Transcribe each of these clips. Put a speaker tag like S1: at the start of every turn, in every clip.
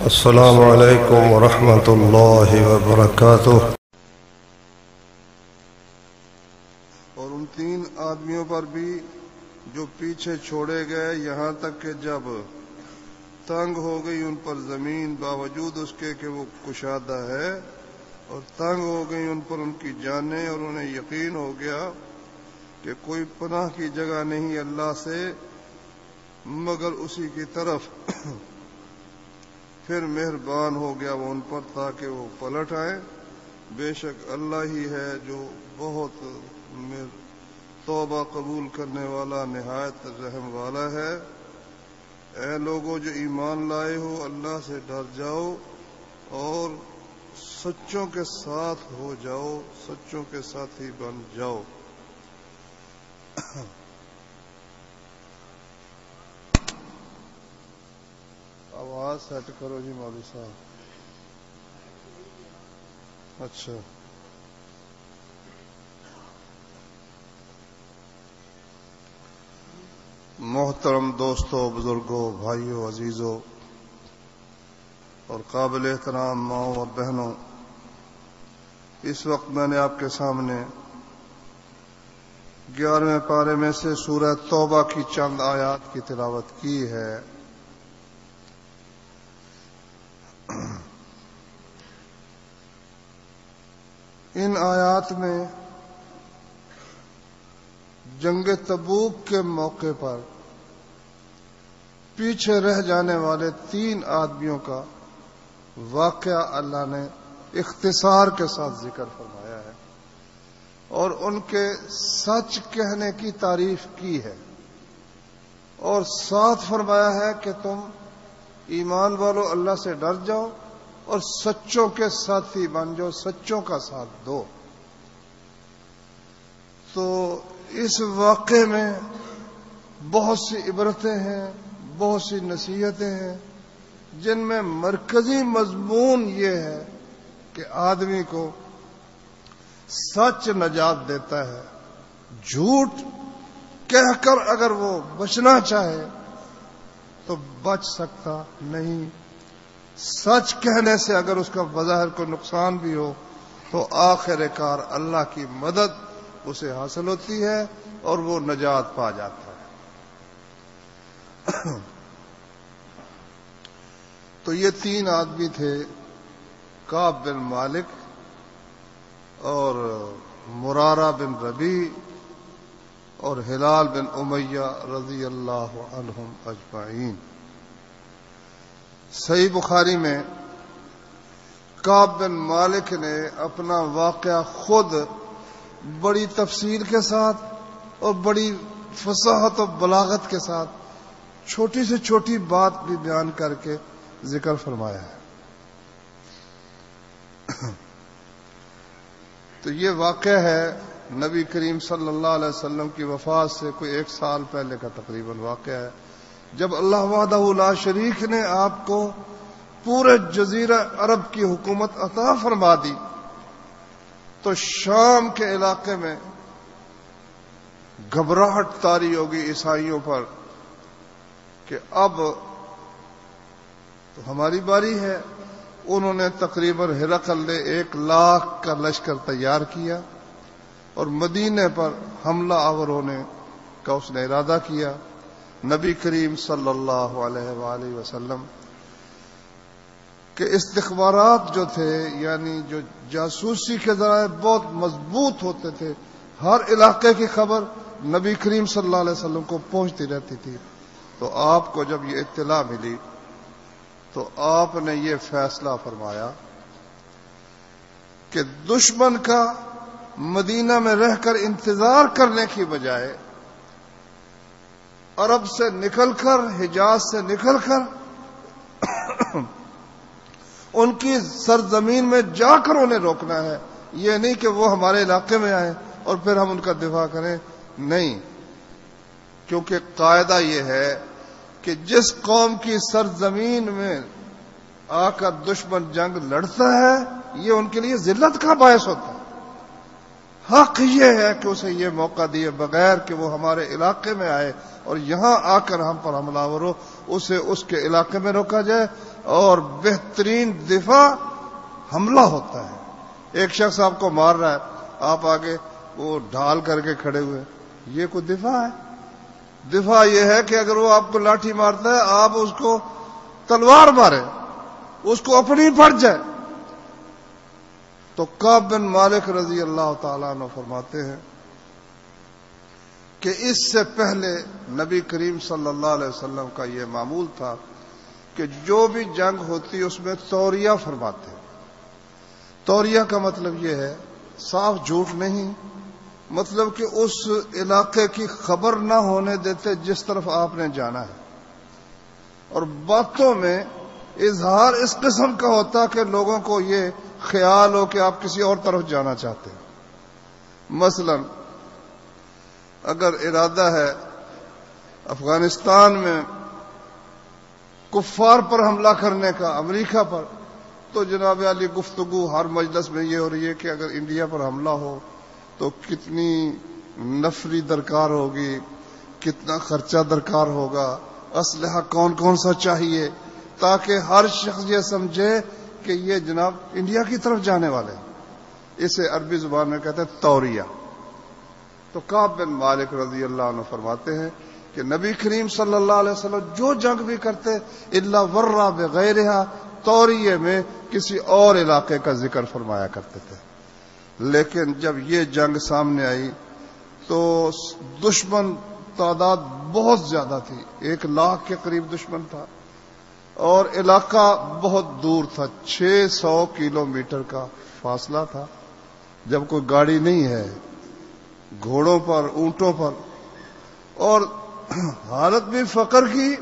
S1: السلام علیکم ورحمۃ اللہ وبرکاتہ۔
S2: اور ان تین آدمیوں پر بھی جو پیچھے چھوڑے گئے، یہاں تک کہ جب تنگ ہو گئی ان پر زمین، باوجود اس کے کہ وہ کشادہ ہے، اور تنگ ہو گئی ان پر ان کی جانیں، اور انہیں یقین ہو گیا کہ کوئی پناہ کی جگہ نہیں اللہ سے مگر اسی کی طرف، پھر مہربان ہو گیا وہ ان پر تاکہ وہ پلٹ آئیں۔ بے شک اللہ ہی ہے جو بہت توبہ قبول کرنے والا، نہایت رحم والا ہے۔ اے لوگوں جو ایمان لائے ہو، اللہ سے ڈر جاؤ اور سچوں کے ساتھ ہو جاؤ، سچوں کے ساتھی بن جاؤ۔ آواز سیٹ کرو جی مولوی صاحب۔ اچھا، محترم دوستوں، بزرگوں، بھائیوں، عزیزوں اور قابل احترام ماؤں اور بہنوں، اس وقت میں نے آپ کے سامنے 11ویں پارے میں سے سورہ توبہ کی چند آیات کی تلاوت کی ہے۔ ان آیات میں جنگ تبوک کے موقع پر پیچھے رہ جانے والے 3 آدمیوں کا واقعہ اللہ نے اختصار کے ساتھ ذکر فرمایا ہے، اور ان کے سچ کہنے کی تعریف کی ہے، اور ساتھ فرمایا ہے کہ تم ایمان والو اللہ سے ڈر جاؤ اور سچوں کے ساتھی بن جاؤ، سچوں کا ساتھ دو۔ تو اس واقعے میں بہت سی عبرتیں ہیں، بہت سی نصیحتیں ہیں، جن میں مرکزی مضمون یہ ہے کہ آدمی کو سچ نجات دیتا ہے، جھوٹ کہہ کر اگر وہ بچنا چاہے تو بچ سکتا نہیں، سچ کہنے سے اگر اس کا بظاہر کو نقصان بھی ہو تو آخر کار اللہ کی مدد اسے حاصل ہوتی ہے اور وہ نجات پا جاتا ہے۔ تو یہ 3 آدمی تھے، کعب بن مالک اور مرارہ بن ربیع اور ہلال بن امیہ رضی اللہ عنہم اجمعین۔ صحیح بخاری میں کعب بن مالک نے اپنا واقعہ خود بڑی تفصیل کے ساتھ اور بڑی فصاحت و بلاغت کے ساتھ چھوٹی سے چھوٹی بات بھی بیان کر کے ذکر فرمایا ہے۔ تو یہ واقعہ ہے نبی کریم صلی اللہ علیہ وسلم کی وفات سے کوئی 1 سال پہلے کا تقریباً واقعہ ہے، جب اللہ وحدہ لا شریک نے آپ کو پورے جزیرہ عرب کی حکومت عطا فرما دی، تو شام کے علاقے میں گھبراہٹ طاری ہوگی عیسائیوں پر کہ اب تو ہماری باری ہے۔ انہوں نے تقریباً ہرقل نے 1 لاکھ کا لشکر تیار کیا اور مدینے پر حملہ آور ہونے کا اس نے ارادہ کیا۔ نبی کریم صلی اللہ علیہ وآلہ وسلم کے استخبارات جو تھے، یعنی جو جاسوسی کے ذرائع بہت مضبوط ہوتے تھے، ہر علاقے کی خبر نبی کریم صلی اللہ علیہ وسلم کو پہنچتی رہتی تھی۔ تو آپ کو جب یہ اطلاع ملی تو آپ نے یہ فیصلہ فرمایا کہ دشمن کا مدینہ میں رہ کر انتظار کرنے کی بجائے عرب سے نکل کر، حجاز سے نکل کر ان کی سرزمین میں جا کر انہیں روکنا ہے۔ یہ نہیں کہ وہ ہمارے علاقے میں آئیں اور پھر ہم ان کا دفاع کریں، نہیں، کیونکہ قاعدہ یہ ہے کہ جس قوم کی سرزمین میں آ کر دشمن جنگ لڑتا ہے، یہ ان کے لیے ذلت کا باعث ہوتا ہے۔ حق یہ ہے کہ اسے یہ موقع دیے بغیر کہ وہ ہمارے علاقے میں آئے اور یہاں آ کر ہم پر حملہ آور ہو، اسے اس کے علاقے میں روکا جائے اور بہترین دفاع حملہ ہوتا ہے۔ ایک شخص آپ کو مار رہا ہے، آپ آگے وہ ڈھال کر کے کھڑے ہوئے، یہ کوئی دفاع ہے؟ دفاع یہ ہے کہ اگر وہ آپ کو لاٹھی مارتا ہے، آپ اس کو تلوار مارے، اس کو اپنی پھٹ جائے۔ تو کعب بن مالک رضی اللہ تعالیٰ عنہ فرماتے ہیں کہ اس سے پہلے نبی کریم صلی اللہ علیہ وسلم کا یہ معمول تھا کہ جو بھی جنگ ہوتی اس میں توریہ فرماتے۔ توریہ کا مطلب یہ ہے، صاف جھوٹ نہیں، مطلب کہ اس علاقے کی خبر نہ ہونے دیتے جس طرف آپ نے جانا ہے، اور باتوں میں اظہار اس قسم کا ہوتا کہ لوگوں کو یہ خیال ہو کہ آپ کسی اور طرف جانا چاہتے ہیں۔ مثلا اگر ارادہ ہے افغانستان میں کفار پر حملہ کرنے کا، امریکہ پر، تو جناب علی گفتگو ہر مجلس میں یہ ہو رہی ہے کہ اگر انڈیا پر حملہ ہو تو کتنی نفری درکار ہوگی، کتنا خرچہ درکار ہوگا، اسلحہ کون کون سا چاہیے، تاکہ ہر شخص یہ سمجھے کہ یہ جناب انڈیا کی طرف جانے والے ہیں۔ اسے عربی زبان میں کہتے ہیں توریہ۔ تو کعب بن مالک رضی اللہ عنہ فرماتے ہیں کہ نبی کریم صلی اللہ علیہ وسلم جو جنگ بھی کرتے الا ورّا بغیرہا، توریہ میں کسی اور علاقے کا ذکر فرمایا کرتے تھے۔ لیکن جب یہ جنگ سامنے آئی تو دشمن تعداد بہت زیادہ تھی، 1,00,000 کے قریب دشمن تھا، اور علاقہ بہت دور تھا، 600 کلومیٹر کا فاصلہ تھا۔ جب کوئی گاڑی نہیں ہے، گھوڑوں پر، اونٹوں پر، اور حالت بھی فقر کی۔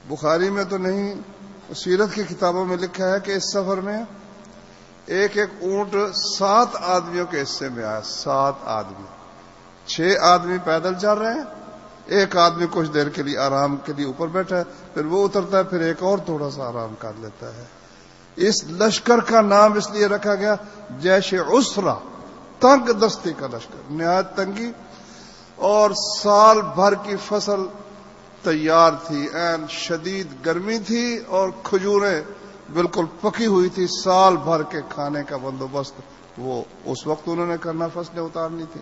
S2: بخاری میں تو نہیں، سیرت کی کتابوں میں لکھا ہے کہ اس سفر میں ایک ایک اونٹ 7 آدمیوں کے حصے میں آیا، 7 آدمی، 6 آدمی پیدل چل رہے ہیں، ایک آدمی کچھ دیر کے لیے آرام کے لیے اوپر بیٹھا ہے، پھر وہ اترتا ہے، پھر ایک اور تھوڑا سا آرام کر لیتا ہے۔ اس لشکر کا نام اس لیے رکھا گیا جیش عسرہ، تنگ دستی کا لشکر، نہایت تنگی، اور سال بھر کی فصل تیار تھی، عین شدید گرمی تھی، اور کھجوریں بالکل پکی ہوئی تھی، سال بھر کے کھانے کا بندوبست وہ اس وقت انہوں نے کرنا، فصلیں اتارنی تھی۔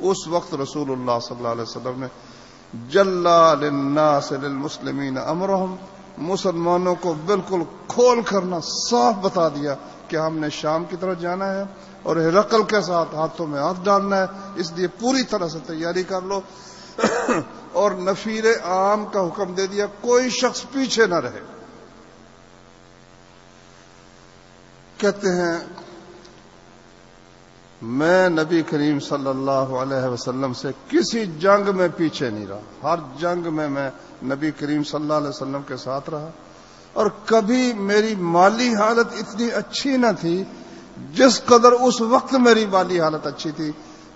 S2: اس وقت رسول اللہ صلی اللہ علیہ وسلم نے جلا للناس للمسلمین امرہم، مسلمانوں کو بالکل کھول کرنا صاف بتا دیا کہ ہم نے شام کی طرف جانا ہے اور ہرقل کے ساتھ ہاتھوں میں ہاتھ ڈالنا ہے، اس لیے پوری طرح سے تیاری کر لو۔ اور نفیر عام کا حکم دے دیا، کوئی شخص پیچھے نہ رہے۔ کہتے ہیں میں نبی کریم صلی اللہ علیہ وسلم سے کسی جنگ میں پیچھے نہیں رہا، ہر جنگ میں نبی کریم صلی اللہ علیہ وسلم کے ساتھ رہا، اور کبھی میری مالی حالت اتنی اچھی نہ تھی جس قدر اس وقت میری مالی حالت اچھی تھی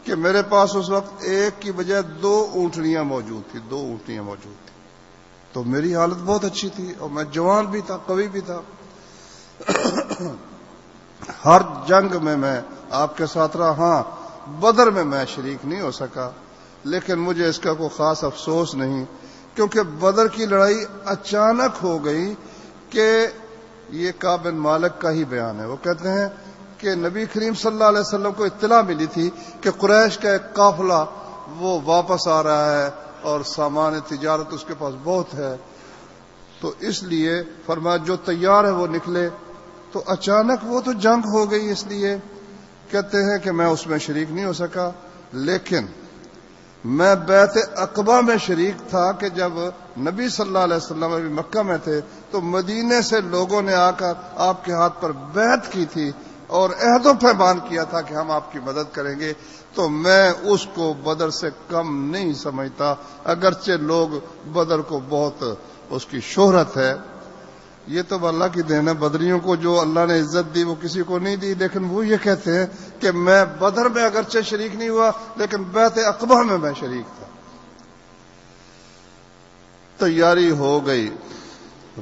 S2: کہ میرے پاس اس وقت ایک کی بجائے 2 اونٹنیاں موجود تھی، 2 اونٹنیاں موجود تھی، تو میری حالت بہت اچھی تھی، اور میں جوان بھی تھا، قوی بھی تھا۔ ہر جنگ میں آپ کے ساتھ رہا۔ ہاں، بدر میں شریک نہیں ہو سکا، لیکن مجھے اس کا کوئی خاص افسوس نہیں، کیونکہ بدر کی لڑائی اچانک ہو گئی کہ یہ کعب بن مالک کا ہی بیان ہے۔ وہ کہتے ہیں کہ نبی کریم صلی اللہ علیہ وسلم کو اطلاع ملی تھی کہ قریش کا ایک قافلہ وہ واپس آ رہا ہے اور سامان تجارت اس کے پاس بہت ہے، تو اس لیے فرمایا جو تیار ہے وہ نکلے۔ تو اچانک وہ تو جنگ ہو گئی، اس لیے کہتے ہیں کہ میں اس میں شریک نہیں ہو سکا، لیکن میں بیعت عقبہ میں شریک تھا کہ جب نبی صلی اللہ علیہ وسلم ابھی مکہ میں تھے تو مدینے سے لوگوں نے آ کر آپ کے ہاتھ پر بیعت کی تھی اور عہد و پیمان کیا تھا کہ ہم آپ کی مدد کریں گے، تو میں اس کو بدر سے کم نہیں سمجھتا، اگرچہ لوگ بدر کو بہت اس کی شہرت ہے۔ یہ تو اللہ کی دین ہے، بدریوں کو جو اللہ نے عزت دی وہ کسی کو نہیں دی، لیکن وہ یہ کہتے ہیں کہ میں بدر میں اگرچہ شریک نہیں ہوا لیکن بیعت عقبہ میں شریک تھا۔ تیاری ہو گئی،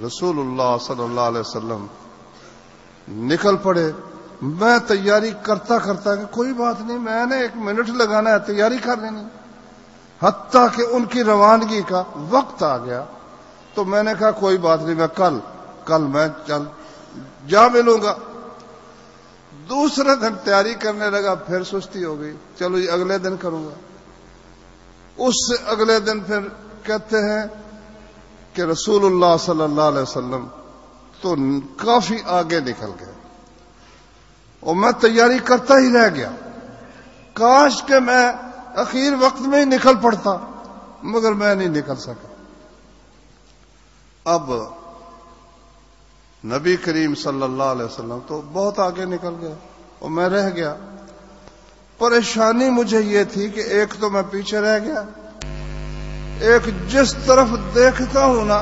S2: رسول اللہ صلی اللہ علیہ وسلم نکل پڑے۔ میں تیاری کرتا کہ کوئی بات نہیں، میں نے 1 منٹ لگانا ہے، تیاری کر لینی، حتیٰ کہ ان کی روانگی کا وقت آ گیا تو میں نے کہا کوئی بات نہیں، میں کل کل میں جا ملوں گا۔ دوسرے دن تیاری کرنے لگا، پھر سستی ہو گئی، چلو یہ اگلے دن کروں گا۔ اس سے اگلے دن پھر کہتے ہیں کہ رسول اللہ صلی اللہ علیہ وسلم تو کافی آگے نکل گئے اور میں تیاری کرتا ہی رہ گیا، کاش کہ میں اخیر وقت میں ہی نکل پڑتا، مگر میں نہیں نکل سکا۔ اب نبی کریم صلی اللہ علیہ وسلم تو بہت آگے نکل گئے اور میں رہ گیا۔ پریشانی مجھے یہ تھی کہ ایک تو میں پیچھے رہ گیا، ایک جس طرف دیکھتا ہوں نا،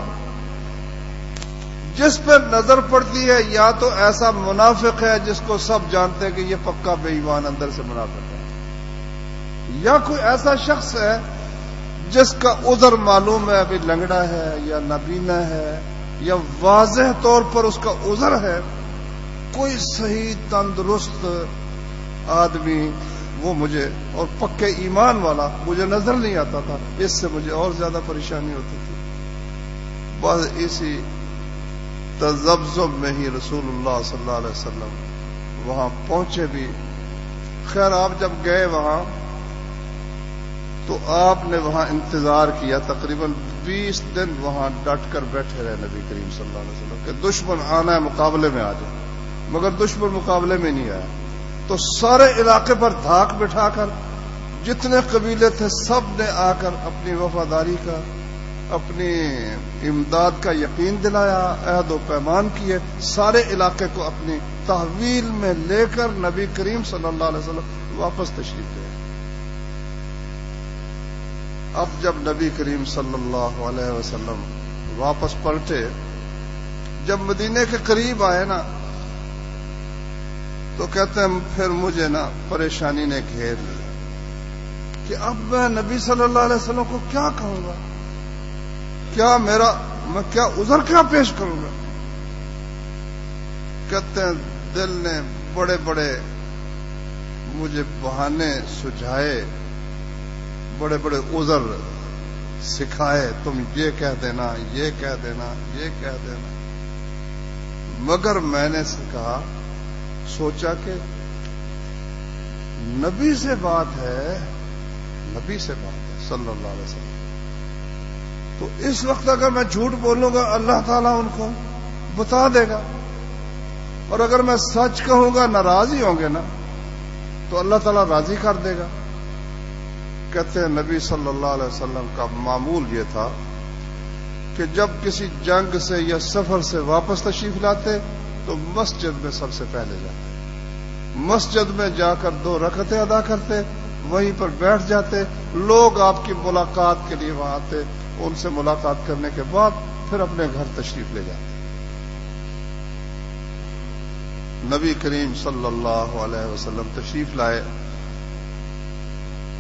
S2: جس پہ نظر پڑتی ہے یا تو ایسا منافق ہے جس کو سب جانتے ہیں کہ یہ پکا بے ایمان اندر سے منافق ہے، یا کوئی ایسا شخص ہے جس کا عذر معلوم ہے، ابھی لنگڑا ہے یا نابینا ہے یا واضح طور پر اس کا عذر ہے، کوئی صحیح تندرست آدمی وہ مجھے اور پکے ایمان والا مجھے نظر نہیں آتا تھا۔ اس سے مجھے اور زیادہ پریشانی ہوتی تھی۔ بس اسی تذبذب میں ہی رسول اللہ صلی اللہ علیہ وسلم وہاں پہنچے بھی۔ خیر آپ جب گئے وہاں تو آپ نے وہاں انتظار کیا، تقریباً 20 دن وہاں ڈٹ کر بیٹھے رہے نبی کریم صلی اللہ علیہ وسلم کہ دشمن آنا ہے مقابلے میں آ جائے، مگر دشمن مقابلے میں نہیں آیا۔ تو سارے علاقے پر دھاک بٹھا کر جتنے قبیلے تھے سب نے آ کر اپنی وفاداری کا، اپنی امداد کا یقین دلایا، عہد و پیمان کیے، سارے علاقے کو اپنی تحویل میں لے کر نبی کریم صلی اللہ علیہ وسلم واپس تشریف لے۔ اب جب نبی کریم صلی اللہ علیہ وسلم واپس پلٹے، جب مدینے کے قریب آئے نا تو کہتے ہیں پھر مجھے نا پریشانی نے گھیر لیا کہ اب میں نبی صلی اللہ علیہ وسلم کو کیا کہوں گا، کیا میں کیا عذر کیا پیش کروں گا۔ کہتے ہیں دل نے بڑے بڑے مجھے بہانے سجھائے، بڑے بڑے عذر سکھائے، تم یہ کہہ دینا، یہ کہہ دینا، یہ کہہ دینا، مگر میں نے کہا، سوچا کہ نبی سے بات ہے، نبی سے بات ہے صلی اللہ علیہ وسلم، تو اس وقت اگر میں جھوٹ بولوں گا اللہ تعالیٰ ان کو بتا دے گا، اور اگر میں سچ کہوں گا ناراض ہی ہوں گے نا تو اللہ تعالیٰ راضی کر دے گا۔ کہتے ہیں نبی صلی اللہ علیہ وسلم کا معمول یہ تھا کہ جب کسی جنگ سے یا سفر سے واپس تشریف لاتے تو مسجد میں سب سے پہلے جاتے، مسجد میں جا کر 2 رکعتیں ادا کرتے، وہیں پر بیٹھ جاتے، لوگ آپ کی ملاقات کے لیے وہاں آتے، ان سے ملاقات کرنے کے بعد پھر اپنے گھر تشریف لے جاتے۔ نبی کریم صلی اللہ علیہ وسلم تشریف لائے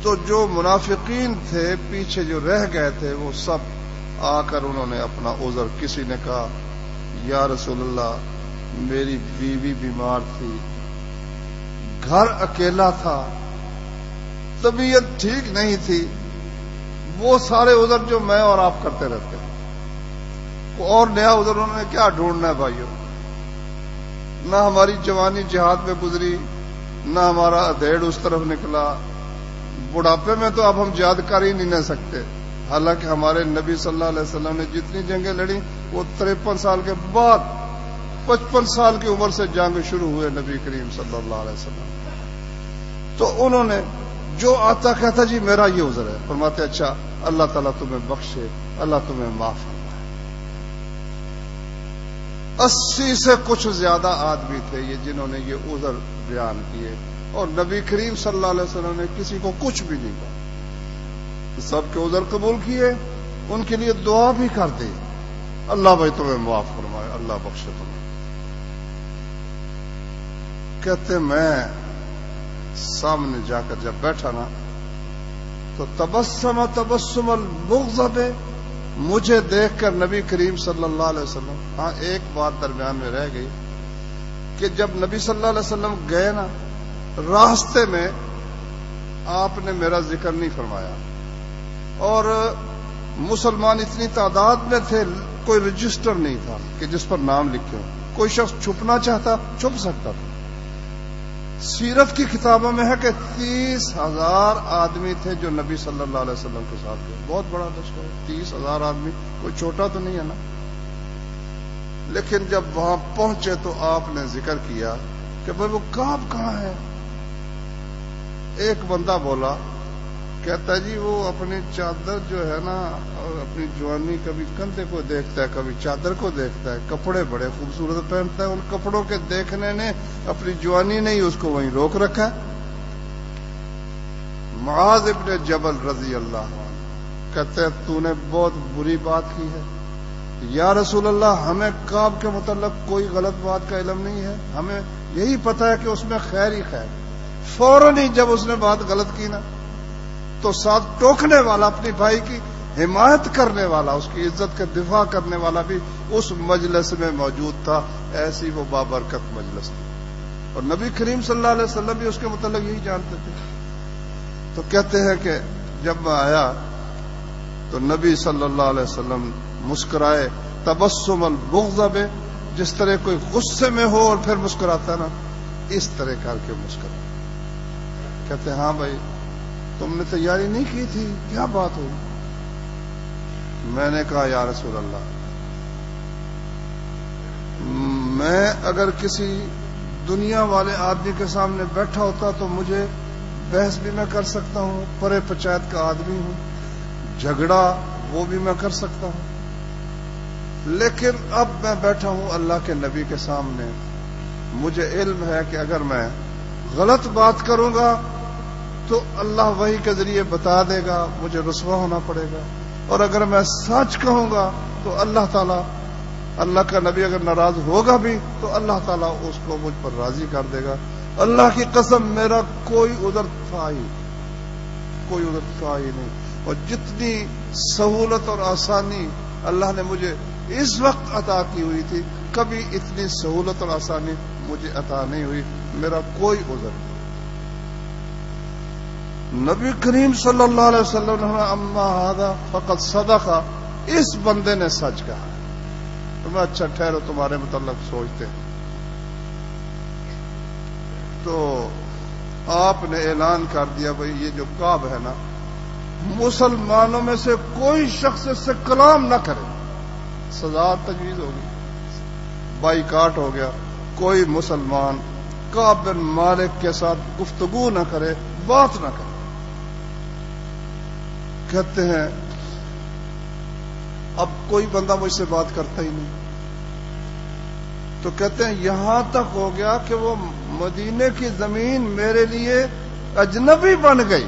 S2: تو جو منافقین تھے پیچھے جو رہ گئے تھے وہ سب آ کر انہوں نے اپنا عذر، کسی نے کہا یا رسول اللہ میری بیوی بیمار تھی، گھر اکیلا تھا، طبیعت ٹھیک نہیں تھی، وہ سارے عذر جو میں اور آپ کرتے رہتے ہیں، اور نیا عذر انہوں نے کیا ڈھونڈنا ہے بھائیوں؟ نہ ہماری جوانی جہاد میں گزری، نہ ہمارا ادھیڑ اس طرف نکلا، بڑھاپے میں تو اب ہم جہاد کر ہی نہیں نہ سکتے، حالانکہ ہمارے نبی صلی اللہ علیہ وسلم نے جتنی جنگیں لڑی وہ 53 سال کے بعد 55 سال کی عمر سے جنگ شروع ہوئے نبی کریم صلی اللہ علیہ وسلم۔ تو انہوں نے جو آتا کہتا جی میرا یہ عذر ہے، فرماتے اچھا اللہ تعالیٰ تمہیں بخشے، اللہ تمہیں معاف فرمائے۔ 80 سے کچھ زیادہ آدمی تھے یہ جنہوں نے یہ عذر بیان کیے، اور نبی کریم صلی اللہ علیہ وسلم نے کسی کو کچھ بھی نہیں کہا، سب کے عذر قبول کیے، ان کے لیے دعا بھی کر دی، اللہ بھائی تمہیں معاف فرمائے، اللہ بخشے تمہیں۔ کہتے میں سامنے جا کر جب بیٹھا نا تو تبسم المغضب، مجھے دیکھ کر نبی کریم صلی اللہ علیہ وسلم، ہاں ایک بات درمیان میں رہ گئی کہ جب نبی صلی اللہ علیہ وسلم گئے نا راستے میں آپ نے میرا ذکر نہیں فرمایا، اور مسلمان اتنی تعداد میں تھے کوئی رجسٹر نہیں تھا کہ جس پر نام لکھے ہو. کوئی شخص چھپنا چاہتا چھپ سکتا تھا. سیرت کی کتابوں میں ہے کہ 30,000 آدمی تھے جو نبی صلی اللہ علیہ وسلم کے ساتھ تھے. بہت بڑا لشکر ہے. 30,000 آدمی کوئی چھوٹا تو نہیں ہے نا. لیکن جب وہاں پہنچے تو آپ نے ذکر کیا کہ بھائی وہ کعب کہاں ہے. ایک بندہ بولا, کہتا جی وہ اپنی چادر جو ہے نا, اور اپنی جوانی کبھی کندھے کو دیکھتا ہے کبھی چادر کو دیکھتا ہے, کپڑے بڑے خوبصورت پہنتا ہے, ان کپڑوں کے دیکھنے نے اپنی جوانی نے ہی اس کو وہیں روک رکھا ہے. معاذ ابن جبل رضی اللہ عنہ کہتے ہیں تو نے بہت بری بات کی ہے. یا رسول اللہ, ہمیں کعب کے متعلق کوئی غلط بات کا علم نہیں ہے, ہمیں یہی پتا ہے کہ اس میں خیر ہی خیر. فوراً ہی جب اس نے بات غلط کی نا تو ساتھ ٹوکنے والا, اپنی بھائی کی حمایت کرنے والا, اس کی عزت کا دفاع کرنے والا بھی اس مجلس میں موجود تھا. ایسی وہ بابرکت مجلس تھی, اور نبی کریم صلی اللہ علیہ وسلم بھی اس کے متعلق یہی جانتے تھے. تو کہتے ہیں کہ جب میں آیا تو نبی صلی اللہ علیہ وسلم مسکرائے, تبسم البغضب, جس طرح کوئی غصے میں ہو اور پھر مسکراتا نا, اس طرح کر کے مسکرائے. کہتے ہیں ہاں بھائی تم نے تیاری نہیں کی تھی, کیا بات ہوئی؟ میں نے کہا یا رسول اللہ, میں اگر کسی دنیا والے آدمی کے سامنے بیٹھا ہوتا تو مجھے بحث بھی میں کر سکتا ہوں, پرے پچایت کا آدمی ہوں, جھگڑا وہ بھی میں کر سکتا ہوں. لیکن اب میں بیٹھا ہوں اللہ کے نبی کے سامنے, مجھے علم ہے کہ اگر میں غلط بات کروں گا تو اللہ وحی کے ذریعے بتا دے گا, مجھے رسوا ہونا پڑے گا. اور اگر میں سچ کہوں گا تو اللہ تعالیٰ, اللہ کا نبی اگر ناراض ہوگا بھی تو اللہ تعالیٰ اس کو مجھ پر راضی کر دے گا. اللہ کی قسم میرا کوئی عذر تھا ہی, کوئی عذر تھا ہی نہیں. اور جتنی سہولت اور آسانی اللہ نے مجھے اس وقت عطا کی ہوئی تھی, کبھی اتنی سہولت اور آسانی مجھے عطا نہیں ہوئی. میرا کوئی عذر نہیں. نبی کریم صلی اللہ علیہ وسلم نے اما ھذا فقد صدق, اس بندے نے سچ کہا. تو میں اچھا ٹھہرو تمہارے متعلق سوچتے ہیں. تو آپ نے اعلان کر دیا بھائی یہ جو کعب ہے نا, مسلمانوں میں سے کوئی شخص اس سے کلام نہ کرے. سزا تجویز ہوگی, بائیکاٹ ہو گیا. کوئی مسلمان کعب بن مالک کے ساتھ گفتگو نہ کرے, بات نہ کرے. کہتے ہیں اب کوئی بندہ مجھ سے بات کرتا ہی نہیں. تو کہتے ہیں یہاں تک ہو گیا کہ وہ مدینے کی زمین میرے لیے اجنبی بن گئی.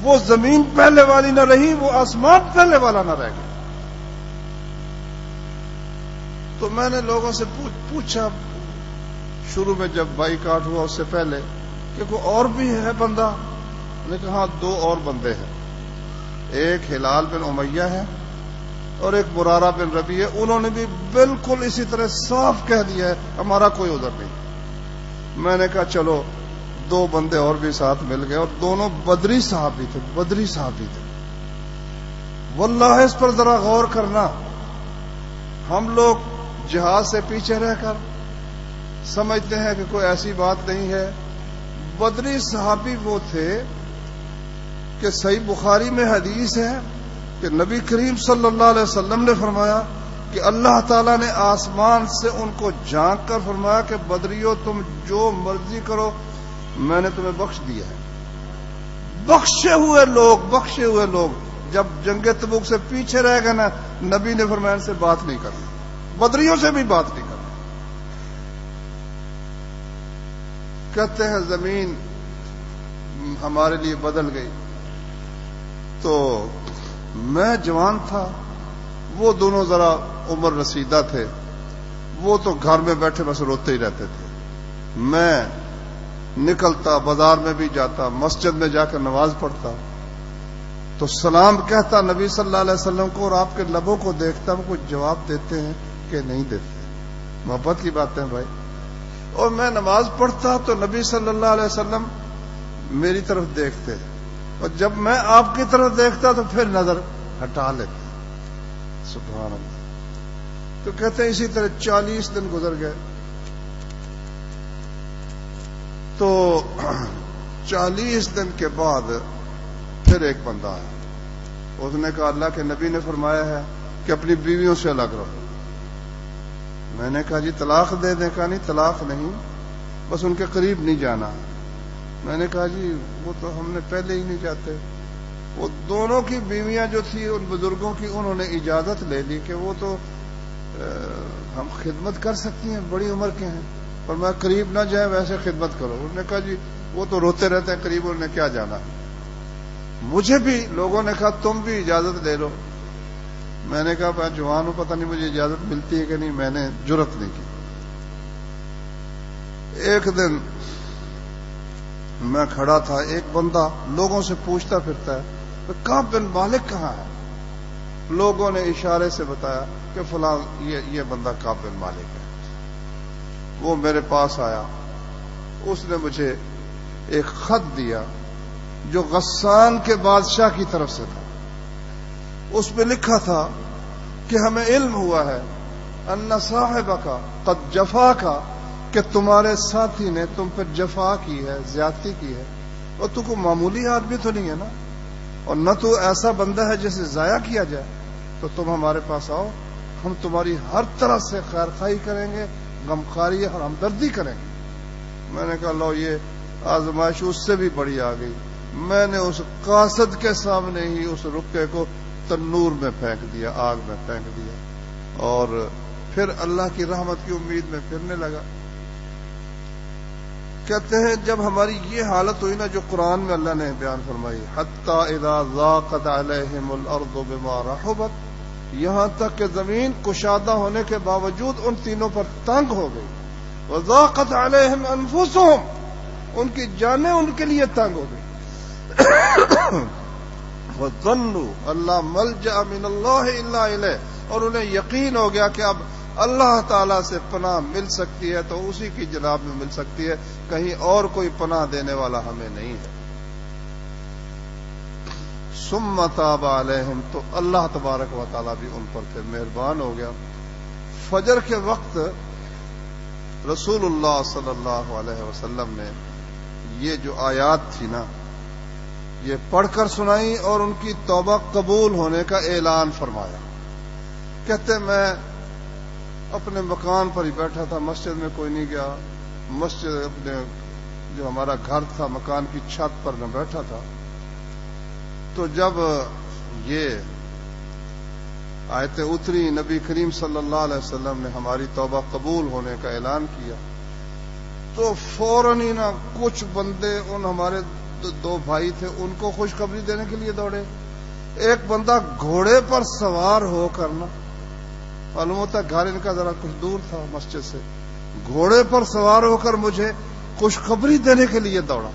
S2: وہ زمین پہلے والی نہ رہی, وہ آسمان پہلے والا نہ رہ گیا. تو میں نے لوگوں سے پوچھا شروع میں جب بائیکاٹ ہوا اس سے پہلے کہ کوئی اور بھی ہے بندہ. نے کہا ہاں 2 اور بندے ہیں, ایک ہلال بن امیہ ہے اور ایک مرارہ بن ربیع ہے. انہوں نے بھی بالکل اسی طرح صاف کہہ دیا ہے ہمارا کوئی عذر نہیں. میں نے کہا چلو 2 بندے اور بھی ساتھ مل گئے, اور دونوں بدری صحابی تھے, بدری صحابی تھے. واللہ اس پر ذرا غور کرنا, ہم لوگ جہاد سے پیچھے رہ کر سمجھتے ہیں کہ کوئی ایسی بات نہیں ہے. بدری صحابی وہ تھے کہ صحیح بخاری میں حدیث ہے کہ نبی کریم صلی اللہ علیہ وسلم نے فرمایا کہ اللہ تعالیٰ نے آسمان سے ان کو جھانک کر فرمایا کہ بدریو تم جو مرضی کرو میں نے تمہیں بخش دیا ہے. بخشے ہوئے لوگ جب جنگ تبوک سے پیچھے رہ گئے نا, نبی نے فرمایا ان سے بات نہیں کرنی, بدریوں سے بھی بات نہیں کرنی. کہتے ہیں زمین ہمارے لیے بدل گئی. تو میں جوان تھا, وہ دونوں ذرا عمر رسیدہ تھے. وہ تو گھر میں بیٹھے بس روتے ہی رہتے تھے. میں نکلتا, بازار میں بھی جاتا, مسجد میں جا کر نماز پڑھتا تو سلام کہتا نبی صلی اللہ علیہ وسلم کو, اور آپ کے لبوں کو دیکھتا وہ کچھ جواب دیتے ہیں کہ نہیں دیتے. محبت کی باتیں بھائی. اور میں نماز پڑھتا تو نبی صلی اللہ علیہ وسلم میری طرف دیکھتے, اور جب میں آپ کی طرف دیکھتا تو پھر نظر ہٹا لیتے. سبحان اللہ. تو کہتے ہیں اسی طرح 40 دن گزر گئے. تو 40 دن کے بعد پھر ایک بندہ آیا. اس نے کہا اللہ کے نبی نے فرمایا ہے کہ اپنی بیویوں سے الگ رہو. میں نے کہا جی طلاق دے دیں. کہا نہیں طلاق نہیں, بس ان کے قریب نہیں جانا. میں نے کہا جی وہ تو ہم نے پہلے ہی نہیں جاتے. وہ دونوں کی بیویاں جو تھی ان بزرگوں کی, انہوں نے اجازت لے لی کہ وہ تو ہم خدمت کر سکتی ہیں, بڑی عمر کے ہیں, پر میں قریب نہ جائیں ویسے خدمت کرو. انہوں نے کہا جی وہ تو روتے رہتے ہیں قریب, انہوں نے کیا جانا. مجھے بھی لوگوں نے کہا تم بھی اجازت لے لو. میں نے کہا میں جوان ہوں, پتہ نہیں مجھے اجازت ملتی ہے کہ نہیں. میں نے جرت نہیں کی. ایک دن میں کھڑا تھا, ایک بندہ لوگوں سے پوچھتا پھرتا ہے کعب بن مالک کہاں ہے. لوگوں نے اشارے سے بتایا کہ فلاں یہ بندہ کعب بن مالک ہے. وہ میرے پاس آیا, اس نے مجھے ایک خط دیا جو غسان کے بادشاہ کی طرف سے تھا. اس پہ لکھا تھا کہ ہمیں علم ہوا ہے ان صاحبک قد جفاک, کہ تمہارے ساتھی نے تم پر جفا کی ہے, زیادتی کی ہے. اور تو کوئی معمولی آدمی تو نہیں ہے نا, اور نہ تو ایسا بندہ ہے جسے ضائع کیا جائے. تو تم ہمارے پاس آؤ, ہم تمہاری ہر طرح سے خیر خواہی کریں گے, غمخواری اور ہمدردی کریں گے. میں نے کہا لو یہ آزمائش اس سے بھی بڑی آ گئی. میں نے اس قاصد کے سامنے ہی اس رکے کو تنور میں پھینک دیا, آگ میں پھینک دیا, اور پھر اللہ کی رحمت کی امید میں پھرنے لگا. کہتے ہیں جب ہماری یہ حالت ہوئی نا جو قرآن میں اللہ نے بیان فرمائی, حتی اذا ضاقت علیہم الارض بما رحبت, یہاں تک کہ زمین کشادہ ہونے کے باوجود ان تینوں پر تنگ ہو گئی. وضاقت علیہم انفسہم, ان کی جانیں ان کے لیے تنگ ہو گئی. وظنوا اللہ ملجأ من اللہ الا الیہ, اور انہیں یقین ہو گیا کہ اب اللہ تعالیٰ سے پناہ مل سکتی ہے تو اسی کی جناب میں مل سکتی ہے, کہیں اور کوئی پناہ دینے والا ہمیں نہیں ہے. ثم تاب علیہم, تو اللہ تبارک و تعالیٰ بھی ان پر پھر مہربان ہو گیا. فجر کے وقت رسول اللہ صلی اللہ علیہ وسلم نے یہ جو آیات تھی نا یہ پڑھ کر سنائی اور ان کی توبہ قبول ہونے کا اعلان فرمایا. کہتے میں اپنے مکان پر ہی بیٹھا تھا, مسجد میں کوئی نہیں گیا. مسجد اپنے جو ہمارا گھر تھا مکان کی چھت پر میں بیٹھا تھا. تو جب یہ آیتیں اتری, نبی کریم صلی اللہ علیہ وسلم نے ہماری توبہ قبول ہونے کا اعلان کیا, تو فوراً ہی نا کچھ بندے, ان ہمارے دو بھائی تھے, ان کو خوشخبری دینے کے لیے دوڑے. ایک بندہ گھوڑے پر سوار ہو کر نا, معلوم ہوتا گھر ان کا ذرا کچھ دور تھا مسجد سے, گھوڑے پر سوار ہو کر مجھے خوشخبری دینے کے لیے دوڑا.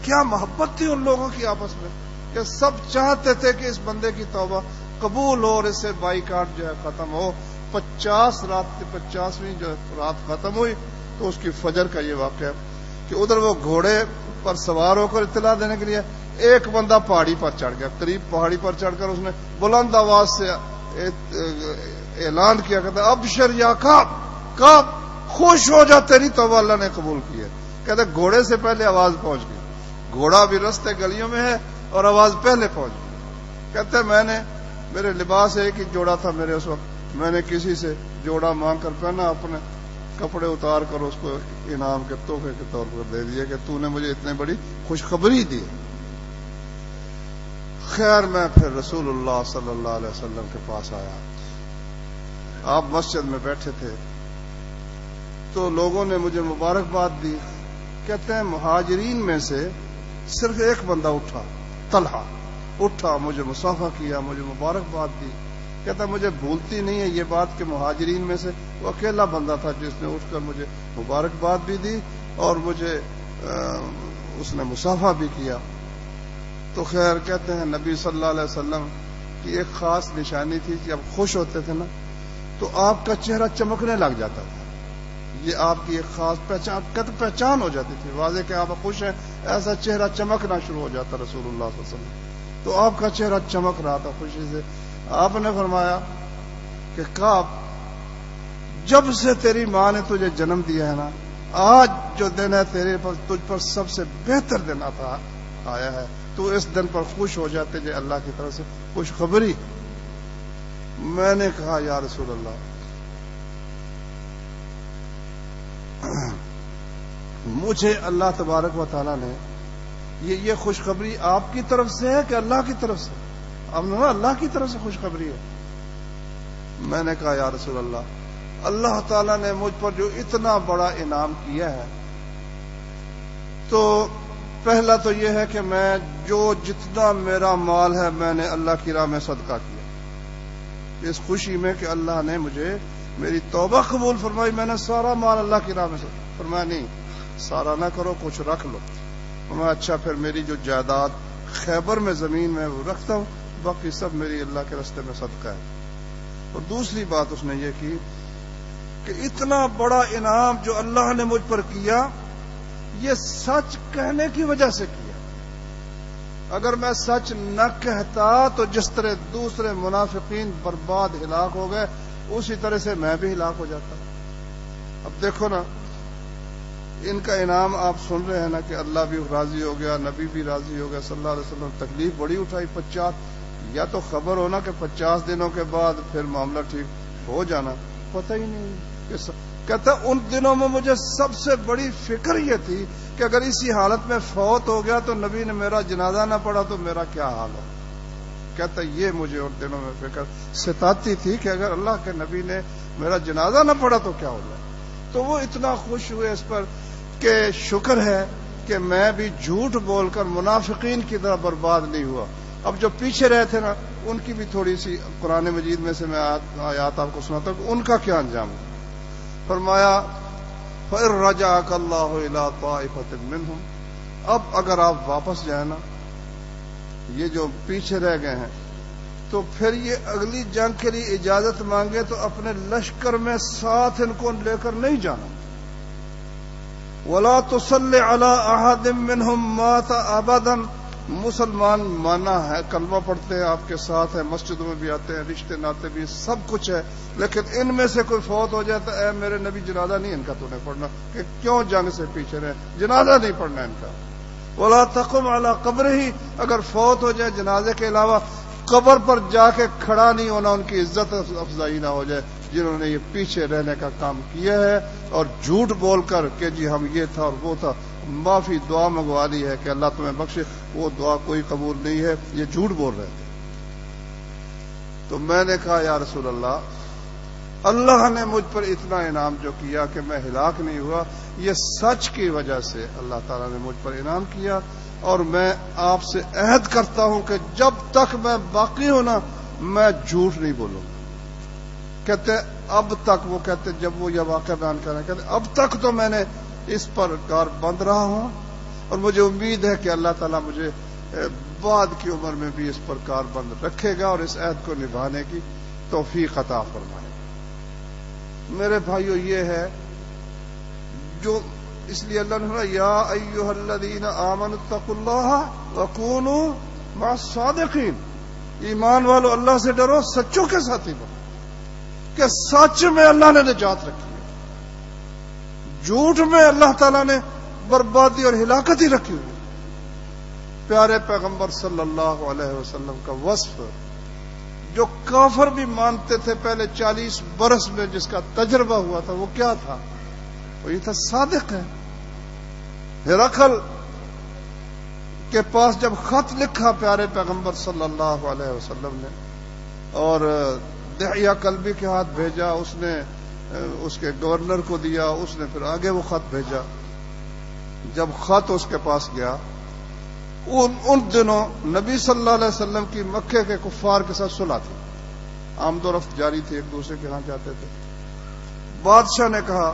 S2: کیا محبت تھی ان لوگوں کی آپس میں کہ سب چاہتے تھے کہ اس بندے کی توبہ قبول ہو اور اس سے بائیکاٹ جو ہے ختم ہو. 50ویں جو رات ختم ہوئی تو اس کی فجر کا یہ واقعہ کہ ادھر وہ گھوڑے پر سوار ہو کر اطلاع دینے کے لیے ایک بندہ پہاڑی پر چڑھ گیا. قریب پہاڑی پر چڑھ کر اس نے بلند آواز سے اعلان کیا, کہتا ابشر یا کعب, خوش ہو جا, تیری توبہ اللہ نے قبول کی ہے. کہتے گھوڑے سے پہلے آواز پہنچ گئی, گھوڑا بھی رستے گلیوں میں ہے اور آواز پہلے پہنچ گئی. کہتے میرے لباس ایک ہی جوڑا تھا میرے اس وقت, میں نے کسی سے جوڑا مانگ کر پہنا, اپنے کپڑے اتار کر اس کو انعام کے تحفے کے طور پر دے دیے کہ تو نے مجھے اتنی بڑی خوشخبری دی. خیر میں پھر رسول اللہ صلی اللہ علیہ وسلم کے پاس آیا. آپ مسجد میں بیٹھے تھے تو لوگوں نے مجھے مبارکباد دی. کہتے ہیں مہاجرین میں سے صرف ایک بندہ اٹھا, طلحہ اٹھا, مجھے مصافحہ کیا, مجھے مبارکباد دی. کہتا مجھے بھولتی نہیں ہے یہ بات کہ مہاجرین میں سے وہ اکیلا بندہ تھا جس نے اٹھ کر مجھے مبارکباد بھی دی اور مجھے اس نے مصافحہ بھی کیا. تو خیر کہتے ہیں نبی صلی اللہ علیہ وسلم کی ایک خاص نشانی تھی کہ جب خوش ہوتے تھے نا تو آپ کا چہرہ چمکنے لگ جاتا تھا. یہ آپ کی ایک خاص پہچان ہو جاتی تھی, واضح کہ آپ خوش ہیں, ایسا چہرہ چمکنا شروع ہو جاتا رسول اللہ صلی اللہ علیہ وسلم. تو آپ کا چہرہ چمک رہا تھا خوشی سے. آپ نے فرمایا کہ کعب جب سے تیری ماں نے تجھے جنم دیا ہے نا، آج جو دن ہے تیرے پر تجھ پر سب سے بہتر دن آیا ہے، تو اس دن پر خوش ہو جاتے جو اللہ کی طرف سے خوشخبری۔ میں نے کہا یا رسول اللہ، مجھے اللہ تبارک و تعالیٰ نے یہ خوشخبری آپ کی طرف سے ہے کہ اللہ کی طرف سے؟ اب نا اللہ کی طرف سے خوشخبری ہے۔ میں نے کہا یا رسول اللہ تعالیٰ نے مجھ پر جو اتنا بڑا انعام کیا ہے، تو پہلا تو یہ ہے کہ میں جتنا میرا مال ہے میں نے اللہ کی راہ میں صدقہ کیا، اس خوشی میں کہ اللہ نے مجھے میری توبہ قبول فرمائی۔ میں نے سارا مال اللہ کی راہ میں فرمایا نہیں، سارا نہ کرو، کچھ رکھ لو۔ فرمایا اچھا، پھر میری جو جائیداد خیبر میں زمین میں وہ رکھتا ہوں، باقی سب میری اللہ کے راستے میں صدقہ ہے۔ اور دوسری بات اس نے یہ کی کہ اتنا بڑا انعام جو اللہ نے مجھ پر کیا، یہ سچ کہنے کی وجہ سے کیا۔ اگر میں سچ نہ کہتا تو جس طرح دوسرے منافقین برباد ہلاک ہو گئے، اسی طرح سے میں بھی ہلاک ہو جاتا۔ اب دیکھو نا، ان کا انعام آپ سن رہے ہیں نا کہ اللہ بھی راضی ہو گیا، نبی بھی راضی ہو گیا صلی اللہ علیہ وسلم، تکلیف بڑی اٹھائی 50، یا تو خبر ہونا کہ 50 دنوں کے بعد پھر معاملہ ٹھیک ہو جانا، پتہ ہی نہیں۔ کہتا ان دنوں میں مجھے سب سے بڑی فکر یہ تھی کہ اگر اسی حالت میں فوت ہو گیا تو نبی نے میرا جنازہ نہ پڑھا تو میرا کیا حال ہو۔ کہتا یہ مجھے ان دنوں میں فکر ستاتی تھی کہ اگر اللہ کے نبی نے میرا جنازہ نہ پڑھا تو کیا ہو جائے۔ تو وہ اتنا خوش ہوئے اس پر کہ شکر ہے کہ میں بھی جھوٹ بول کر منافقین کی طرح برباد نہیں ہوا۔ اب جو پیچھے رہے تھے نا، ان کی بھی تھوڑی سی قرآن مجید میں سے میں آیات آپ کو سناتا ہوں کہ ان کا کیا انجام ہوا۔ فرمایا فَإِن رَجَعَكَ اللَّهُ إِلَىٰ طَائِفَةٍ مِّنْهُمْ، اب اگر آپ واپس جائیں نا، یہ جو پیچھے رہ گئے ہیں، تو پھر یہ اگلی جنگ کے لیے اجازت مانگے تو اپنے لشکر میں ساتھ ان کو لے کر نہیں جانا۔ وَلَا تُصَلِّ عَلَىٰ أَحَدٍ مِّنْهُمْ مَاتَ أَبَدًا، مسلمان مانا ہے، کلمہ پڑھتے ہیں، آپ کے ساتھ ہیں، مسجدوں میں بھی آتے ہیں، رشتے ناتے بھی سب کچھ ہے، لیکن ان میں سے کوئی فوت ہو جاتا ہے، اے میرے نبی جنازہ نہیں ان کا تو نہیں پڑھنا، کہ کیوں جنگ سے پیچھے رہے، جنازہ نہیں پڑھنا ان کا۔ وَلَا تَقُمْ عَلَىٰ قَبْرِهِ، اگر فوت ہو جائے جنازے کے علاوہ قبر پر جا کے کھڑا نہیں ہونا، ان کی عزت افزائی نہ ہو جائے جنہوں نے یہ پیچھے رہنے کا کام کیا ہے اور جھوٹ بول کر کہ جی ہم یہ تھا اور وہ تھا، معافی دعا منگوا لی ہے کہ اللہ تمہیں بخشے، وہ دعا کوئی قبول نہیں ہے، یہ جھوٹ بول رہے تھے۔ تو میں نے کہا یا رسول اللہ نے مجھ پر اتنا انعام جو کیا کہ میں ہلاک نہیں ہوا، یہ سچ کی وجہ سے اللہ تعالیٰ نے مجھ پر انعام کیا، اور میں آپ سے عہد کرتا ہوں کہ جب تک میں باقی ہوں نا، میں جھوٹ نہیں بولوں گا۔ کہتے اب تک، وہ کہتے جب وہ یہ واقعہ بیان کر رہے ہیں، کہتے اب تک تو میں نے اس پر کار بند رہا ہوں، اور مجھے امید ہے کہ اللہ تعالیٰ مجھے بعد کی عمر میں بھی اس پر کار بند رکھے گا اور اس عہد کو نبھانے کی توفیق عطا فرمائے۔ میرے بھائیو، یہ ہے جو اس لیے اللہ نے فرمایا یا ایھا الذین آمنوا اتقوا اللہ وکونوا مع الصادقین، ایمان والو اللہ سے ڈرو، سچوں کے ساتھی بنو، کہ سچ میں اللہ نے نجات رکھی ہے، جھوٹ میں اللہ تعالیٰ نے بربادی اور ہلاکت ہی رکھی ہوئی۔ پیارے پیغمبر صلی اللہ علیہ وسلم کا وصف جو کافر بھی مانتے تھے پہلے 40 برس میں، جس کا تجربہ ہوا تھا، وہ کیا تھا؟ وہ یہ تھا صادق ہے۔ ہرقل کے پاس جب خط لکھا پیارے پیغمبر صلی اللہ علیہ وسلم نے اور دحیہ کلبی کے ہاتھ بھیجا، اس نے اس کے گورنر کو دیا، اس نے پھر آگے وہ خط بھیجا۔ جب خط اس کے پاس گیا، ان دنوں نبی صلی اللہ علیہ وسلم کی مکے کے کفار کے ساتھ صلح تھی، آمد و رفت جاری تھی، ایک دوسرے کے ہاں جاتے تھے۔ بادشاہ نے کہا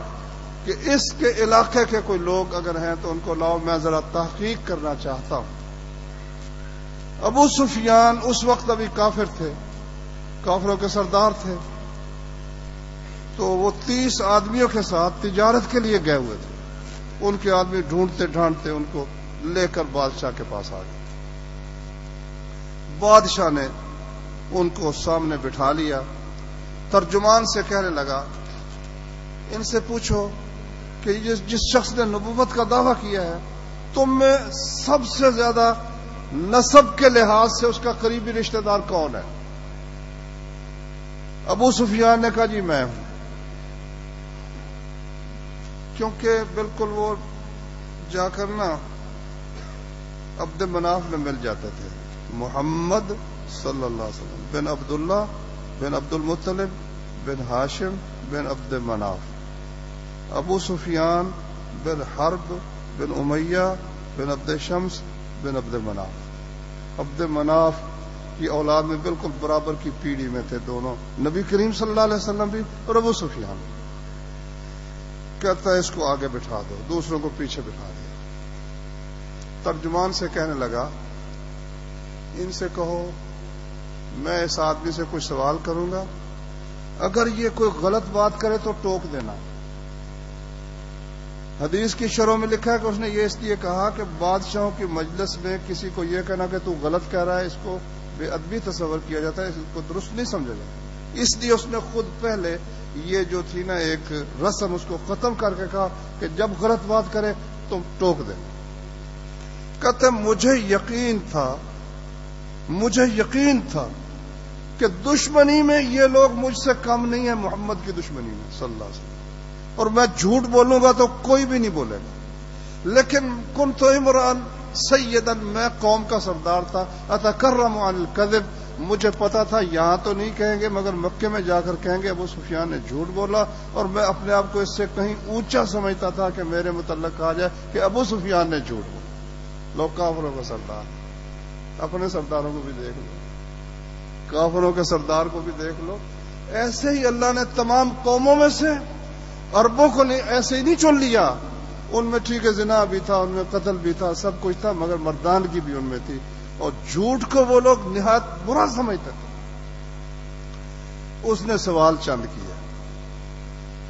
S2: کہ اس کے علاقے کے کوئی لوگ اگر ہیں تو ان کو لاؤ، میں ذرا تحقیق کرنا چاہتا ہوں۔ ابو سفیان اس وقت ابھی کافر تھے، کافروں کے سردار تھے، تو وہ 30 آدمیوں کے ساتھ تجارت کے لیے گئے ہوئے تھے۔ ان کے آدمی ڈھونڈتے ڈھانڈتے ان کو لے کر بادشاہ کے پاس آ گئے۔ بادشاہ نے ان کو سامنے بٹھا لیا، ترجمان سے کہنے لگا ان سے پوچھو کہ جس شخص نے نبوت کا دعویٰ کیا ہے تم میں سب سے زیادہ نسب کے لحاظ سے اس کا قریبی رشتہ دار کون ہے؟ ابو سفیان نے کہا جی میں ہوں، کیونکہ بالکل وہ جا کر نا عبد مناف میں مل جاتے تھے، محمد صلی اللہ علیہ وسلم بن عبداللہ بن عبد المطلب بن ہاشم بن عبد مناف، ابو سفیان بن حرب بن امیہ بن عبد شمس بن عبد مناف، عبد مناف کی اولاد میں بالکل برابر کی پیڑھی میں تھے دونوں، نبی کریم صلی اللہ علیہ وسلم بھی اور ابو سفیان۔ کہتا ہے اس کو آگے بٹھا دو، دوسروں کو پیچھے بٹھا دیا۔ ترجمان سے کہنے لگا ان سے کہو میں اس آدمی سے کچھ سوال کروں گا، اگر یہ کوئی غلط بات کرے تو ٹوک دینا۔ حدیث کی شرح میں لکھا ہے کہ اس نے یہ اس لیے کہا کہ بادشاہوں کی مجلس میں کسی کو یہ کہنا کہ تو غلط کہہ رہا ہے اس کو بے ادبی تصور کیا جاتا ہے، اس کو درست نہیں سمجھا جاتا، اس لیے اس نے خود پہلے یہ جو تھی نا ایک رسم اس کو ختم کر کے کہا کہ جب غلط بات کرے تو ٹوک دے۔ کہتے مجھے یقین تھا کہ دشمنی میں یہ لوگ مجھ سے کم نہیں ہیں، محمد کی دشمنی میں صلی اللہ علیہ وسلم، اور میں جھوٹ بولوں گا تو کوئی بھی نہیں بولے گا، لیکن کنت عمران سیدن، میں قوم کا سردار تھا، اتکرم عن الکذب، مجھے پتا تھا یہاں تو نہیں کہیں گے مگر مکے میں جا کر کہیں گے ابو سفیان نے جھوٹ بولا، اور میں اپنے آپ کو اس سے کہیں اونچا سمجھتا تھا کہ میرے متعلق کہا جائے کہ ابو سفیان نے جھوٹ بولا۔ لوگ کافروں کا سردار، اپنے سرداروں کو بھی دیکھ لو، کافروں کے سردار کو بھی دیکھ لو۔ ایسے ہی اللہ نے تمام قوموں میں سے عربوں کو ایسے ہی نہیں چن لیا، ان میں ٹھیک ہے زنا بھی تھا، ان میں قتل بھی تھا، سب کچھ تھا، مگر مردانگی بھی ان میں تھی، اور جھوٹ کو وہ لوگ نہایت برا سمجھتے تھے۔ اس نے سوال چند کیا،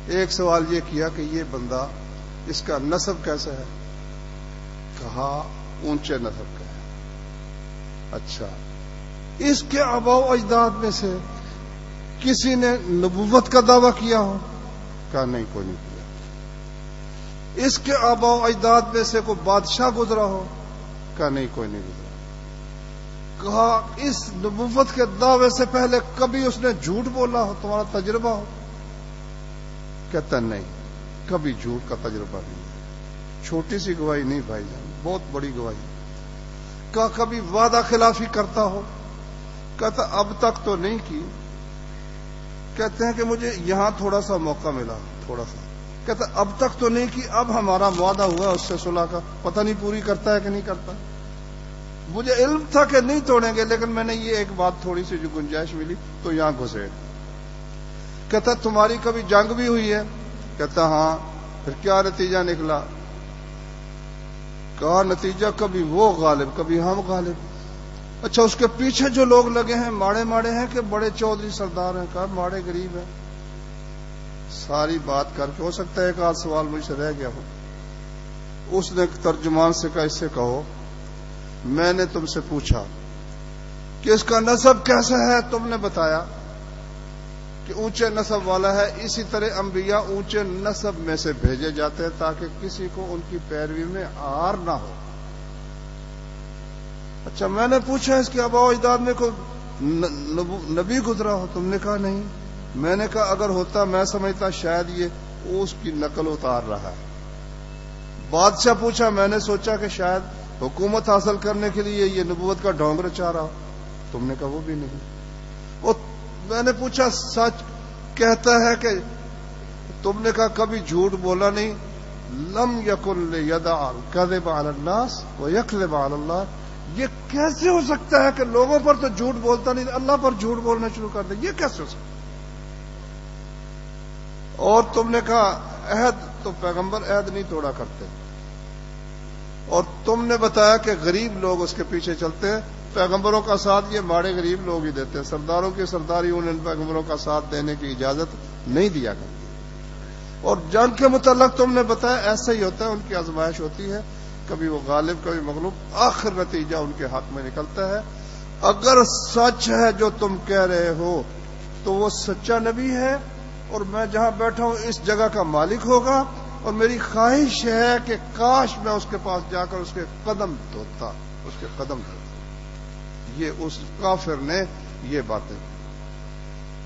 S2: ایک سوال یہ کیا کہ یہ بندہ اس کا نسب کیسا ہے؟ کہا اونچے نسب کا ہے۔ اچھا، اس کے آباء و اجداد میں سے کسی نے نبوت کا دعویٰ کیا ہو؟ کہا نہیں، کوئی نہیں کیا۔ اس کے آباء و اجداد میں سے کوئی بادشاہ گزرا ہو؟ کہا نہیں، کوئی نہیں گزرا۔ کہا اس نبوت کے دعوے سے پہلے کبھی اس نے جھوٹ بولا ہو، تمہارا تجربہ ہو؟ کہتا نہیں، کبھی جھوٹ کا تجربہ نہیں ہے، چھوٹی سی گواہی نہیں بھائی جان، بہت بڑی گواہی۔ کہا کبھی وعدہ خلافی کرتا ہو؟ کہتا اب تک تو نہیں کی۔ کہتے ہیں کہ مجھے یہاں تھوڑا سا موقع ملا، تھوڑا سا۔ کہتا اب تک تو نہیں کی، اب ہمارا وعدہ ہوا اس سے صلح کا، پتہ نہیں پوری کرتا ہے کہ نہیں کرتا۔ مجھے علم تھا کہ نہیں توڑیں گے، لیکن میں نے یہ ایک بات تھوڑی سی جو گنجائش ملی تو یہاں گھسے۔ کہتا تمہاری کبھی جنگ بھی ہوئی ہے؟ کہتا ہاں۔ پھر کیا نتیجہ نکلا؟ کہا نتیجہ کبھی وہ غالب کبھی ہم غالب۔ اچھا، اس کے پیچھے جو لوگ لگے ہیں ماڑے ماڑے ہیں کہ بڑے چودھری سردار ہیں؟ کہا ماڑے غریب ہیں۔ ساری بات کر کے ہو سکتا ہے ایک آدھ سوال مجھ سے رہ گیا ہو۔ اس نے ترجمان سے کہا اس سے کہو میں نے تم سے پوچھا کہ اس کا نسب کیسا ہے، تم نے بتایا کہ اونچے نسب والا ہے، اسی طرح انبیاء اونچے نسب میں سے بھیجے جاتے ہیں تاکہ کسی کو ان کی پیروی میں عار نہ ہو۔ اچھا، میں نے پوچھا اس کے آباء و اجداد میں کوئی نبی گزرا ہو؟ تم نے کہا نہیں۔ میں نے کہا اگر ہوتا میں سمجھتا شاید یہ اس کی نقل اتار رہا ہے۔ بادشاہ پوچھا، میں نے سوچا کہ شاید حکومت حاصل کرنے کے لیے یہ نبوت کا ڈھونگ رچا رہا۔ تم نے کہا وہ بھی نہیں۔ اور میں نے پوچھا سچ کہتا ہے کہ تم نے کہا کبھی جھوٹ بولا نہیں۔ لم یکن لیدع الکذب علی الناس ویکذب علی اللہ، یہ کیسے ہو سکتا ہے کہ لوگوں پر تو جھوٹ بولتا نہیں، اللہ پر جھوٹ بولنا شروع کر دے؟ یہ کیسے ہو سکتا؟ اور تم نے کہا عہد تو پیغمبر عہد نہیں توڑا کرتے، اور تم نے بتایا کہ غریب لوگ اس کے پیچھے چلتے ہیں، پیغمبروں کا ساتھ یہ ماڑے غریب لوگ ہی دیتے ہیں، سرداروں کی سرداری ان پیغمبروں کا ساتھ دینے کی اجازت نہیں دیا کرتی۔ اور جنگ کے متعلق تم نے بتایا ایسا ہی ہوتا ہے، ان کی آزمائش ہوتی ہے، کبھی وہ غالب کبھی مغلوب، آخر نتیجہ ان کے حق میں نکلتا ہے۔ اگر سچ ہے جو تم کہہ رہے ہو تو وہ سچا نبی ہے اور میں جہاں بیٹھا ہوں اس جگہ کا مالک ہوگا، اور میری خواہش ہے کہ کاش میں اس کے پاس جا کر اس کے قدم دھوتا، اس کے قدم دھوتا۔ یہ اس کافر نے یہ باتیں کی۔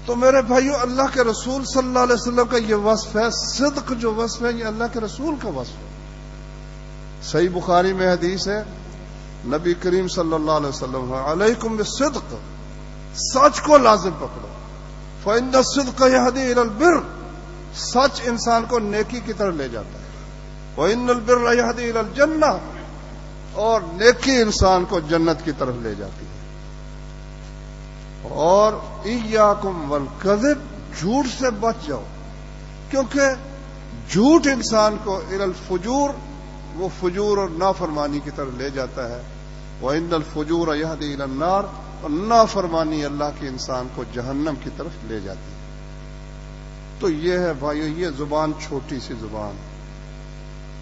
S2: تو میرے بھائیو، اللہ کے رسول صلی اللہ علیہ وسلم کا یہ وصف ہے، صدق جو وصف ہے یہ اللہ کے رسول کا وصف ہے۔ صحیح بخاری میں حدیث ہے، نبی کریم صلی اللہ علیہ وسلم علیکم بالصدق، سچ کو لازم پکڑو، فإن الصدق يهدي إلى البر، سچ انسان کو نیکی کی طرف لے جاتا ہے، وإن البر يهدي إلى الجنة، اور نیکی انسان کو جنت کی طرف لے جاتی ہے۔ اور ایاکم والکذب، جھوٹ سے بچ جاؤ، کیونکہ جھوٹ انسان کو الی الفجور، وہ فجور اور نافرمانی کی طرف لے جاتا ہے، وإن الفجور يهدي إلى النار، اور نافرمانی اللہ کے انسان کو جہنم کی طرف لے جاتی ہے۔ تو یہ ہے بھائیو، یہ زبان چھوٹی سی زبان،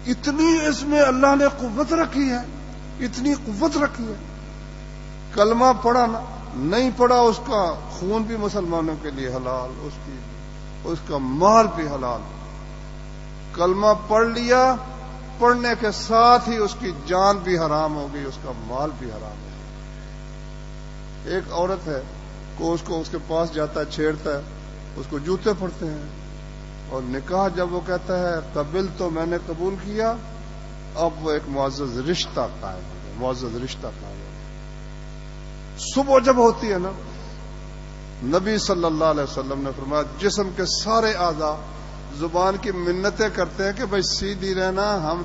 S2: اتنی اس میں اللہ نے قوت رکھی ہے، اتنی قوت رکھی ہے۔ کلمہ پڑھا نا، نہیں پڑھا اس کا خون بھی مسلمانوں کے لیے حلال، اس کا مال بھی حلال۔ کلمہ پڑھ لیا، پڑھنے کے ساتھ ہی اس کی جان بھی حرام ہو گئی، اس کا مال بھی حرام ہو گیا۔ ایک عورت ہے کو اس کے پاس جاتا ہے، چھیڑتا ہے، اس کو جوتے پڑتے ہیں، اور نکاح جب وہ کہتا ہے قبل تو میں نے قبول کیا، اب وہ ایک معزز رشتہ قائم ہو گیا، معزز رشتہ قائم ہو گیا۔ صبح جب ہوتی ہے نا، نبی صلی اللہ علیہ وسلم نے فرمایا جسم کے سارے اعضاء زبان کی منتیں کرتے ہیں کہ بھائی سیدھی رہنا، ہم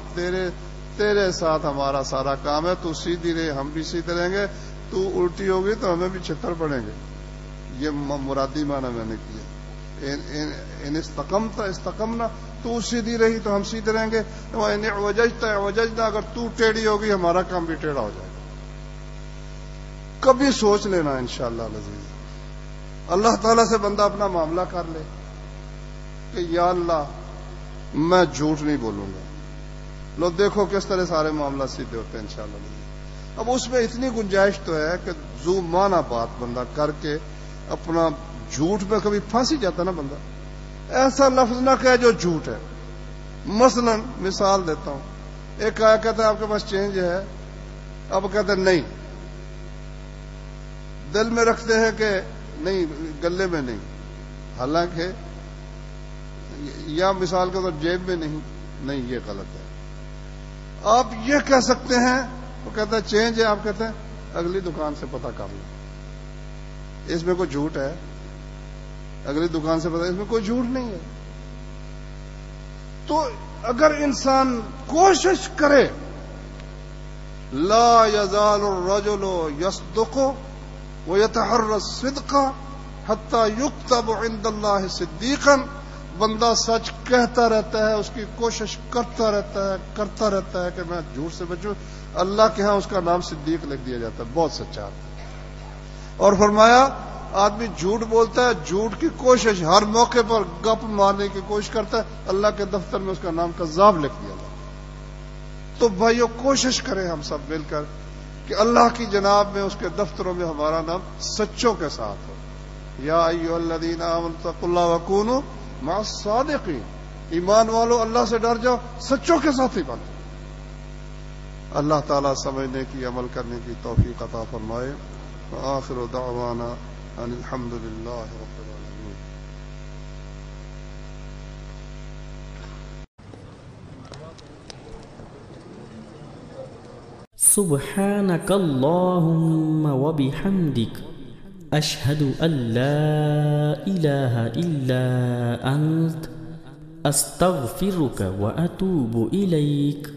S2: تیرے ساتھ ہمارا سارا کام ہے، تو سیدھی رہے ہم بھی سیدھے رہیں گے، تو الٹی ہوگی تو ہمیں بھی چھتر پڑیں گے۔ یہ مرادی معنی میں نے کیا، ان استقمنا، تو سیدھی رہی تو ہم سیدھے رہیں گے، ان اعوججتا، اگر تو ٹیڑھی ہوگی ہمارا کام بھی ٹیڑھا ہو جائے گا۔ کبھی سوچ لینا انشاءاللہ العزیز، اللہ تعالیٰ سے بندہ اپنا معاملہ کر لے کہ یا اللہ میں جھوٹ نہیں بولوں گا، لو دیکھو کس طرح سارے معاملہ سیدھے ہوتے ہیں انشاءاللہ العزیز۔ اب اس میں اتنی گنجائش تو ہے کہ ذو معنی بات بندہ کر کے اپنا جھوٹ میں کبھی پھنس ہی جاتا نا بندہ، ایسا لفظ نہ کہے جو جھوٹ ہے۔ مثلا مثال دیتا ہوں، ایک آیا کہتا ہے آپ کے پاس چینج ہے، اب کہتے ہیں نہیں، دل میں رکھتے ہیں کہ نہیں، گلے میں نہیں، حالانکہ یا مثال کے طور جیب میں نہیں، یہ غلط ہے۔ آپ یہ کہہ سکتے ہیں، وہ کہتا ہے چینج ہے، آپ کہتے ہیں اگلی دکان سے پتہ کر لیں، اس میں کوئی جھوٹ ہے؟ اگلی دکان سے پتہ، اس میں کوئی جھوٹ نہیں ہے۔ تو اگر انسان کوشش کرے، لا یزال الرجل یصدق ویتحری الصدق حتی یکتب عند اللہ صدیقا، بندہ سچ کہتا رہتا ہے، اس کی کوشش کرتا رہتا ہے کہ میں جھوٹ سے بچوں، اللہ کے ہاں اس کا نام صدیق لکھ دیا جاتا ہے، بہت سچا آدمی۔ اور فرمایا آدمی جھوٹ بولتا ہے، جھوٹ کی کوشش ہر موقع پر گپ مارنے کی کوشش کرتا ہے، اللہ کے دفتر میں اس کا نام کذاب لکھ دیا جاتا ہے۔ تو بھائیو کوشش کریں ہم سب مل کر کہ اللہ کی جناب میں، اس کے دفتروں میں ہمارا نام سچوں کے ساتھ ہو۔ یا ایھا الذین آمنوا اتقوا اللہ وکونوا مع الصادقین، ایمان والو اللہ سے ڈر جاؤ، سچوں کے ساتھ ہی بنو۔ اللہ تعالیٰ سمجھنے کی، عمل کرنے کی توفیق عطا فرمائے۔ وآخر دعوانا ان الحمد للہ رب العالمین۔
S3: سبحانك اللهم وبحمدك أشهد أن لا إله إلا أنت أستغفرك وأتوب إليك۔